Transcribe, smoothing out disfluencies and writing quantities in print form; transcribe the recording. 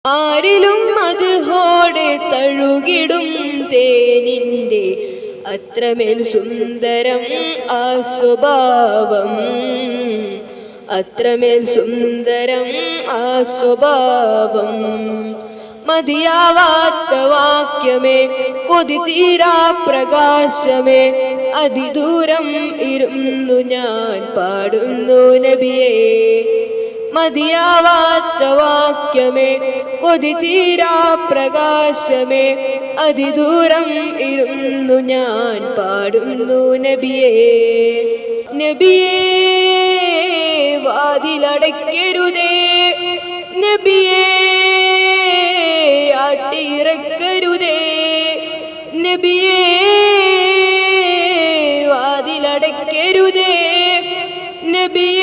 ആരിലും മദ്ഹോടെ തഴുകിടും തേനിന്റെ അത്രമേൽ സുന്ദരം ആ സ്വഭാവം, അത്രമേൽ സുന്ദരം ആ സ്വഭാവം. മതിയാവാത്ത വാക്യമേ, കൊതി തീരാ പ്രകാശമേ, അതിദൂരം ഇരുന്നു ഞാൻ പാടുന്നു നബിയേ. മതിയാവാത്ത വാക്യമേ, കൊതി തീരാ പ്രകാശമേ, അതിദൂരം ഇരുന്നു ഞാൻ പാടുന്നു നബിയേ. നബിയേ വാതിലടയ്ക്കരുതേ, നബിയേ ആട്ടിയിറക്കരുതേ, നബിയേ വാതിലടയ്ക്കരുതേ, നബിയേ